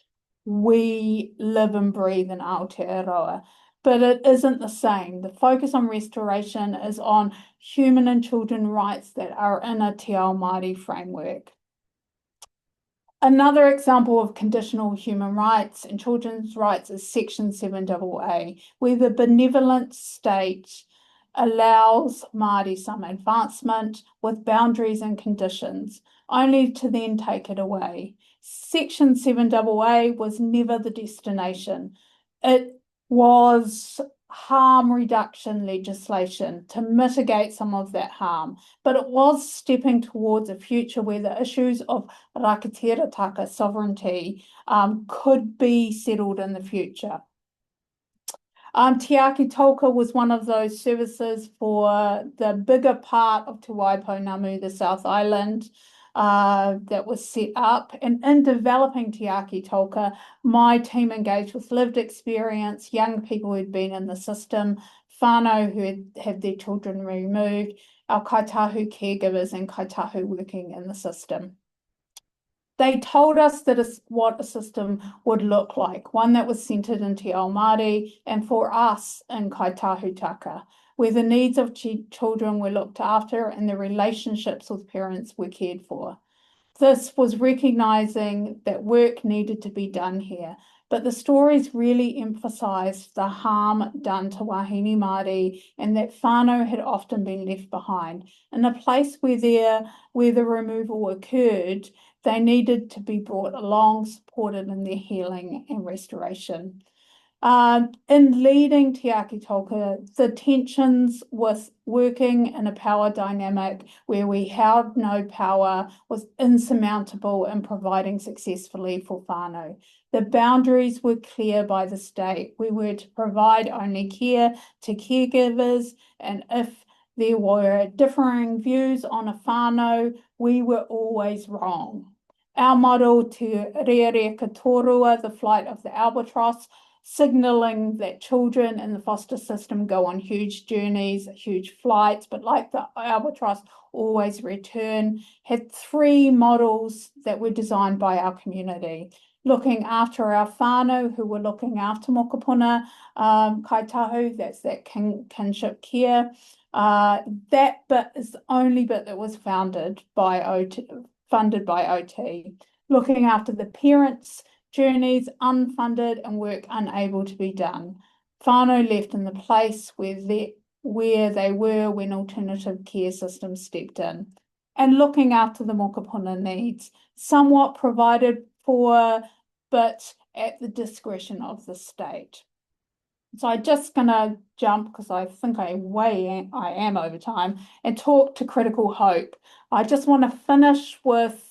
we live and breathe in Aotearoa. But it isn't the same. The focus on restoration is on human and children rights that are in a Te Ao Māori framework. Another example of conditional human rights and children's rights is Section 7AA, where the benevolent state allows Māori some advancement with boundaries and conditions, only to then take it away. Section 7AA was never the destination. It was harm reduction legislation to mitigate some of that harm, but it was stepping towards a future where the issues of rangatirataka sovereignty could be settled in the future. Te Aki Tolka was one of those services for the bigger part of Te Waipounamu, the South Island, that was set up. And in developing Te Aki Tolka, my team engaged with lived experience, young people who'd been in the system, whānau who had their children removed, our kaitahu caregivers and kaitahu working in the system. They told us that what a system would look like, one that was centred in Te Ao Māori and for us in kaitahutaka, where the needs of children were looked after and the relationships with parents were cared for. This was recognising that work needed to be done here, but the stories really emphasised the harm done to wahine Māori and that whānau had often been left behind. In a place where the removal occurred, they needed to be brought along, supported in their healing and restoration. In leading Te Aki Tolka, the tensions with working in a power dynamic where we held no power was insurmountable in providing successfully for whānau. The boundaries were clear by the state. We were to provide only care to caregivers, and if there were differing views on a whānau, we were always wrong. Our model, Te Rere Katorua, the flight of the albatross, signalling that children in the foster system go on huge journeys, huge flights, but like the albatross, always return, had three models that were designed by our community. Looking after our whānau who were looking after mokopuna kaitahu, that's that kinship care. That bit is the only bit that was funded by OT. Looking after the parents' journeys, unfunded and work unable to be done. Whānau left in the place where they were when alternative care systems stepped in. And looking after the mokopuna needs, somewhat provided for, but at the discretion of the state. So I'm just going to jump, because I think I am over time, and talk to critical hope. I just want to finish with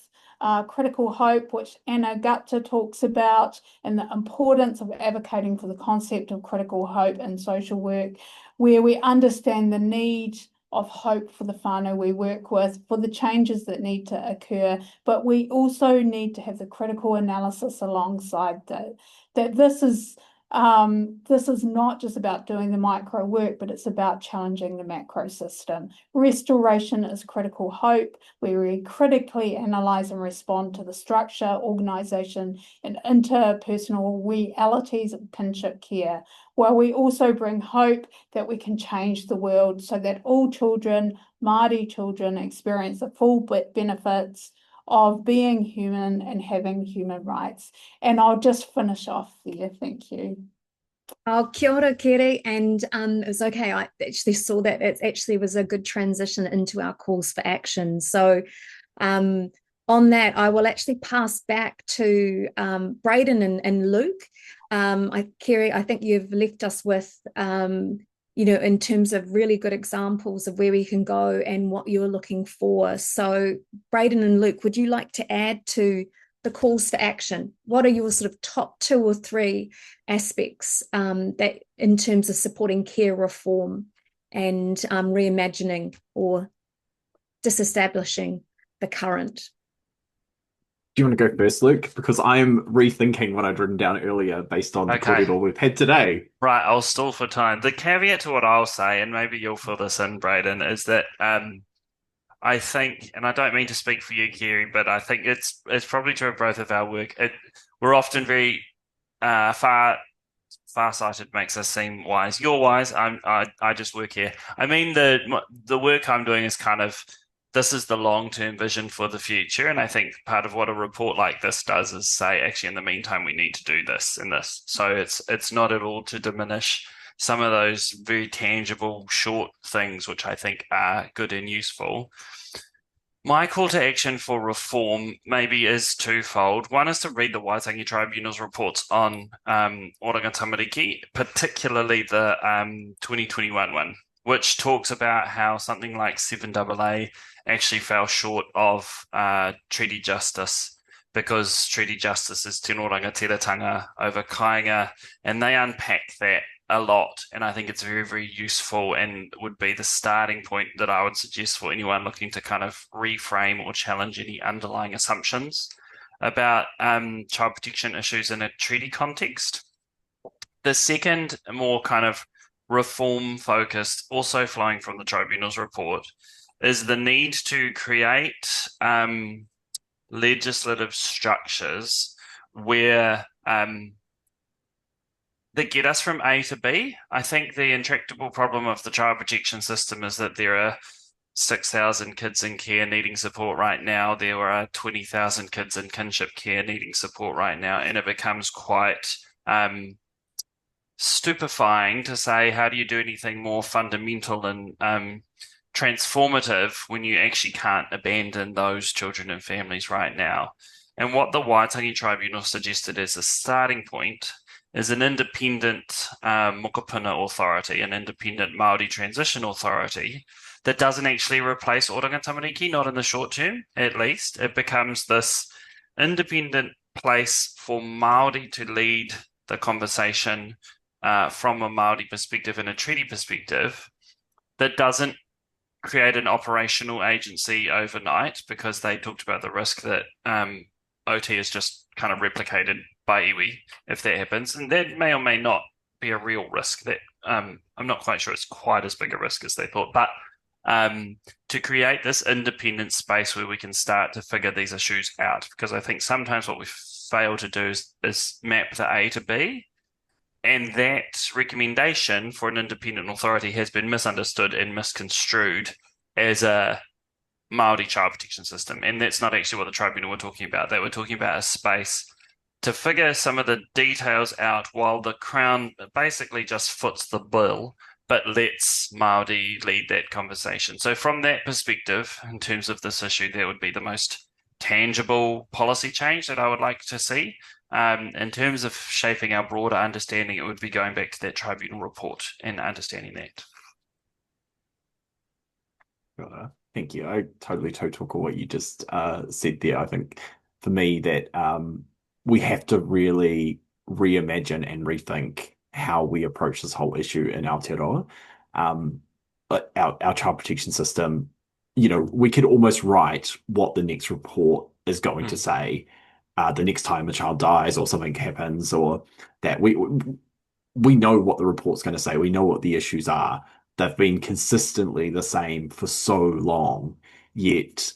critical hope, which Anna Gupta talks about, and the importance of advocating for the concept of critical hope in social work, where we understand the need of hope for the whānau we work with, for the changes that need to occur, but we also need to have the critical analysis alongside that this is not just about doing the micro work, but it's about challenging the macro system. Restoration is critical hope, where we critically analyse and respond to the structure, organisation, and interpersonal realities of kinship care, while we also bring hope that we can change the world so that all children, Māori children, experience the full benefits of being human and having human rights. And I'll just finish off there. Thank you. Oh, kia ora, Kere, and it was okay. I actually saw that it actually was a good transition into our calls for action. So on that, I will actually pass back to Braden and Luke. Kere, I think you've left us with in terms of really good examples of where we can go and what you're looking for. So Braden and Luke, would you like to add to the calls for action? What are your sort of top 2 or 3 aspects that in terms of supporting care reform and reimagining or disestablishing the current? Do you want to go first, Luke? Because I'm rethinking what I'd written down earlier based on the Okay, kōrero we've had today. right, I'll stall for time. The caveat to what I'll say, and maybe you'll fill this in, Braden, is that I think, and I don't mean to speak for you, Kerry, but I think it's probably true of both of our work. We're often very farsighted makes us seem wise. You're wise. I just work here. I mean the work I'm doing is kind of this is the long-term vision for the future, and I think part of what a report like this does is say, actually, in the meantime, we need to do this and this. So it's not at all to diminish some of those very tangible short things, which I think are good and useful. My call to action for reform maybe is twofold. One is to read the Waitangi Tribunal's reports on Oranga Tamariki, particularly the 2021 one, which talks about how something like 7AA actually fell short of treaty justice because treaty justice is Tino Rangatiratanga over Kāinga, and they unpack that a lot. And I think it's very, very useful and would be the starting point that I would suggest for anyone looking to kind of reframe or challenge any underlying assumptions about child protection issues in a treaty context. The second, more kind of reform focused, also flowing from the Tribunal's report, is the need to create legislative structures where that get us from A to B. I think the intractable problem of the child protection system is that there are 6,000 kids in care needing support right now. There are 20,000 kids in kinship care needing support right now, and it becomes quite stupefying to say, how do you do anything more fundamental and transformative when you actually can't abandon those children and families right now? And what the Waitangi Tribunal suggested as a starting point is an independent mokopuna authority, an independent Māori transition authority that doesn't actually replace Oranga Tamariki, not in the short term, at least. It becomes this independent place for Māori to lead the conversation from a Māori perspective and a treaty perspective that doesn't create an operational agency overnight, because they talked about the risk that OT is just kind of replicated by iwi if that happens, and that may or may not be a real risk. That I'm not quite sure it's quite as big a risk as they thought, but to create this independent space where we can start to figure these issues out, because I think sometimes what we fail to do is map the A to B, and that recommendation for an independent authority has been misunderstood and misconstrued as a Māori child protection system. And that's not actually what the tribunal were talking about. They were talking about a space to figure some of the details out while the Crown basically just foots the bill, but lets Māori lead that conversation. So from that perspective, in terms of this issue, that would be the most tangible policy change that I would like to see. In terms of shaping our broader understanding, it would be going back to that tribunal report and understanding that. Thank you. I totally total what you just said there. I think for me that we have to really reimagine and rethink how we approach this whole issue in Aotearoa. But our child protection system, we could almost write what the next report is going to say the next time a child dies or something happens, or that we know what the report's going to say. We know what the issues are. They've been consistently the same for so long, yet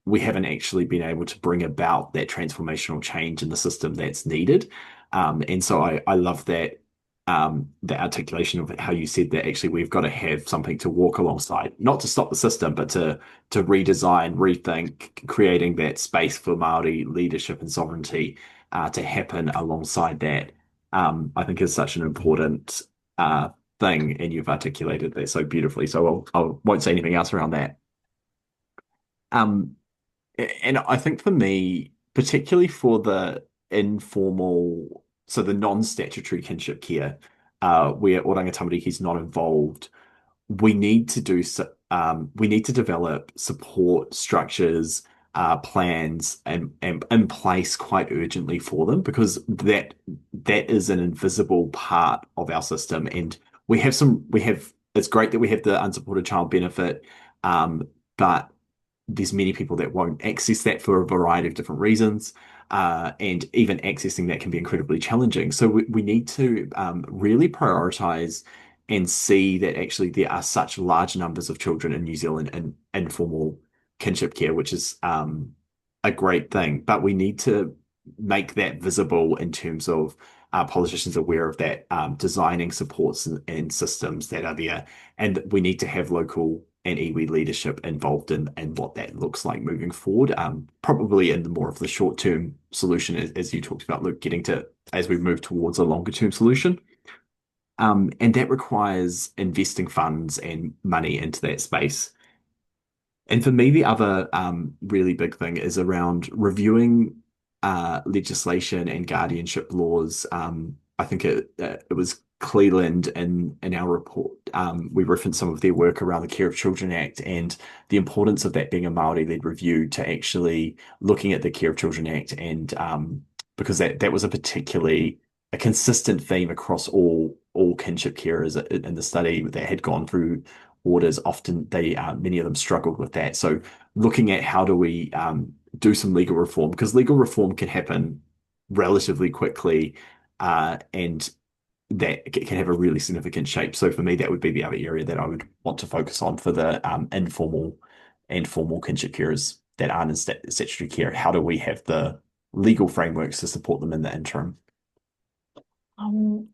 we haven't actually been able to bring about that transformational change in the system that's needed. And so I love that the articulation of how you said that actually we've got to have something to walk alongside, not to stop the system, but to redesign, rethink, creating that space for Māori leadership and sovereignty to happen alongside that. I think is such an important thing, and you've articulated that so beautifully. So I won't say anything else around that. And I think for me, particularly for the informal, so the non-statutory kinship care, where Oranga Tamariki is not involved, we need to develop support structures, plans, and in place quite urgently for them, because that is an invisible part of our system. And it's great that we have the unsupported child benefit, but there's many people that won't access that for a variety of different reasons. And even accessing that can be incredibly challenging. So we need to really prioritize and see that actually there are such large numbers of children in New Zealand in informal kinship care, which is a great thing. But we need to make that visible in terms of politicians aware of that, designing supports and systems that are there. And we need to have local and iwi leadership involved in what that looks like moving forward. Probably in the more of the short term solution, as you talked about, Luke, getting to as we move towards a longer term solution. And that requires investing funds and money into that space. And for me, the other really big thing is around reviewing legislation and guardianship laws. I think it was Cleland in our report. We referenced some of their work around the Care of Children Act and the importance of that being a Māori-led review to actually looking at the Care of Children Act, and because that was a consistent theme across all kinship carers in the study that had gone through orders. Often they many of them struggled with that. So looking at how do we do some legal reform, because legal reform can happen relatively quickly, and that can have a really significant shape. So for me, that would be the other area that I would want to focus on for the informal and formal kinship carers that aren't in statutory care. How do we have the legal frameworks to support them in the interim? I'm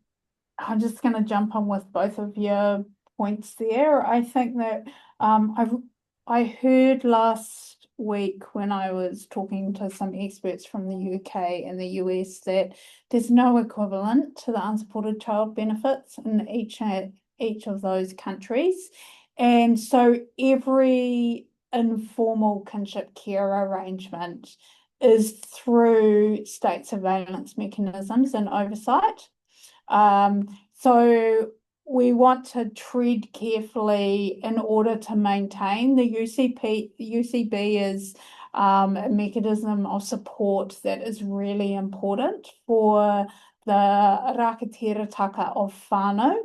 just going to jump on with both of your points there. I think that I heard last week when I was talking to some experts from the UK and the US that there's no equivalent to the unsupported child benefits in each of those countries. And so every informal kinship care arrangement is through state surveillance mechanisms and oversight. So we want to tread carefully in order to maintain the UCP. The UCB is a mechanism of support that is really important for the rākatirataka of whānau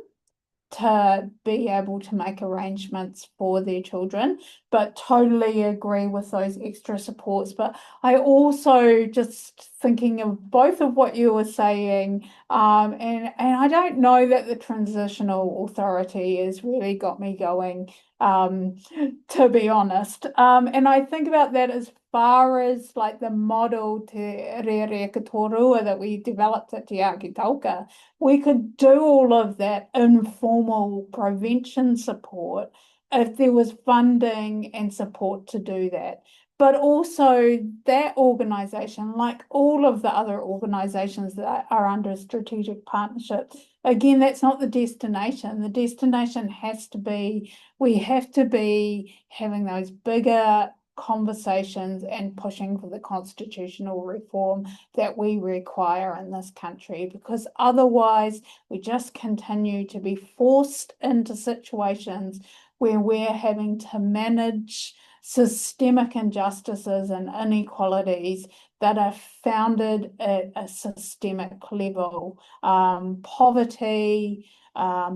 to be able to make arrangements for their children, but totally agree with those extra supports. But I also just thinking of both of what you were saying, and I don't know that the transitional authority has really got me going, to be honest. And I think about that as far as like the model Te Rere Katorua that we developed at Te Aki Tauka. We could do all of that informal prevention support if there was funding and support to do that. But also that organisation, like all of the other organisations that are under strategic partnership, again, that's not the destination. The destination has to be, we have to be having those bigger conversations and pushing for the constitutional reform that we require in this country, because otherwise we just continue to be forced into situations where we're having to manage systemic injustices and inequalities that are founded at a systemic level. Poverty,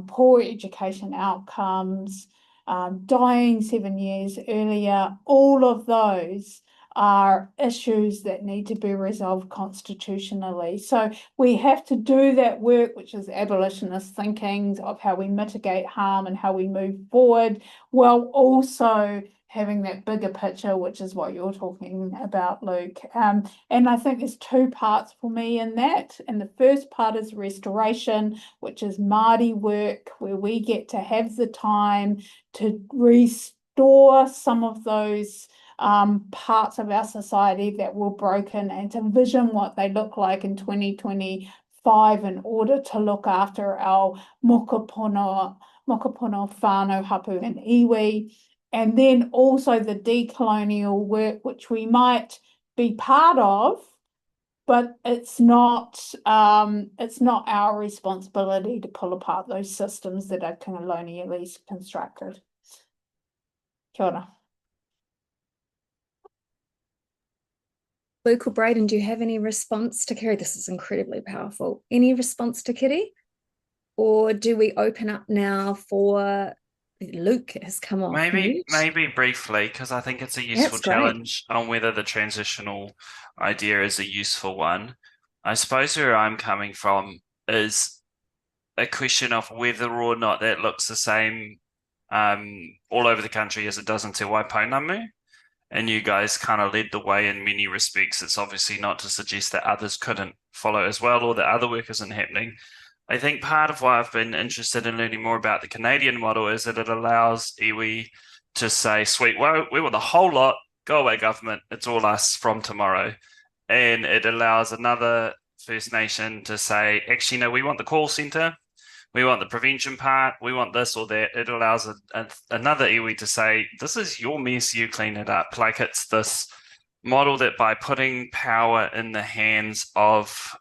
poor education outcomes, dying 7 years earlier, all of those are issues that need to be resolved constitutionally. So we have to do that work, which is abolitionist thinking of how we mitigate harm and how we move forward, while also having that bigger picture, which is what you're talking about, Luke. And I think there's two parts for me in that. And the first part is restoration, which is Māori work, where we get to have the time to restore some of those parts of our society that were broken, and to vision what they look like in 2025 in order to look after our mokapono whānau hapu and iwi. And then also the decolonial work, which we might be part of, but it's not our responsibility to pull apart those systems that are colonially constructed. Kia ora. Luke or Braden, do you have any response to Kerry? This is incredibly powerful. Any response to Kitty? Or do we open up now for Luke has come off mute. Maybe briefly, because I think it's a useful That's great. challenge on whether the transitional idea is a useful one. I suppose where I'm coming from is a question of whether or not that looks the same all over the country as it does in Te Waipounamu. And you guys kind of led the way in many respects. It's obviously not to suggest that others couldn't follow as well or that other work isn't happening. I think part of why I've been interested in learning more about the Canadian model is that it allows iwi to say, sweet, well, we want the whole lot, go away government, it's all us from tomorrow. And it allows another First Nation to say, actually, no, we want the call centre, we want the prevention part, we want this or that. It allows another iwi to say, this is your mess, you clean it up. Like it's this model that by putting power in the hands of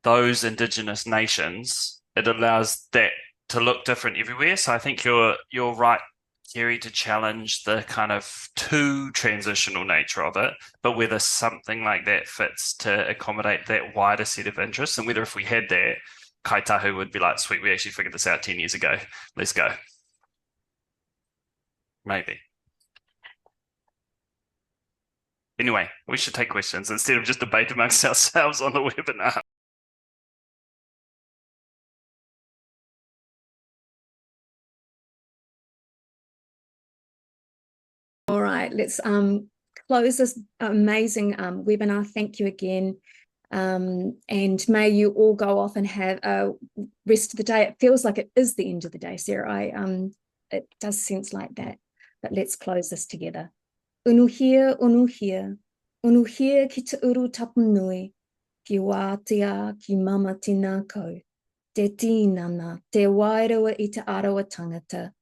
those Indigenous nations, it allows that to look different everywhere. So I think you're right, Kerry, to challenge the kind of too transitional nature of it, but whether something like that fits to accommodate that wider set of interests, and whether if we had that, Kaitahu would be like, sweet, we actually figured this out 10 years ago. Let's go. Maybe. Anyway, we should take questions instead of just debate amongst ourselves on the webinar. All right, let's close this amazing webinar. Thank you again. And may you all go off and have a rest of the day. It feels like it is the end of the day, Sarah. It does sense like that. But let's close this together. Unuhia, unuhia. Unuhia ki te uru tapunui. Ki wātea ki mama tina ko. Te tīnana, te wairua I te arawa tangata.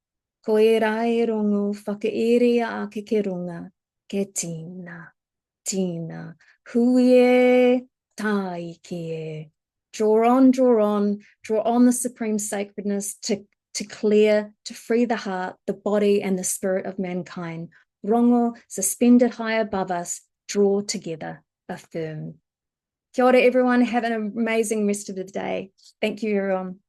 Ko e rai rongo whakaerea ake ke runga. Ke tīna, tīna. Huie tai ki e. Draw on the supreme sacredness to clear, to free the heart, the body, and the spirit of mankind. Rongo, suspended high above us, draw together, affirm. Kia ora, everyone. Have an amazing rest of the day. Thank you, everyone.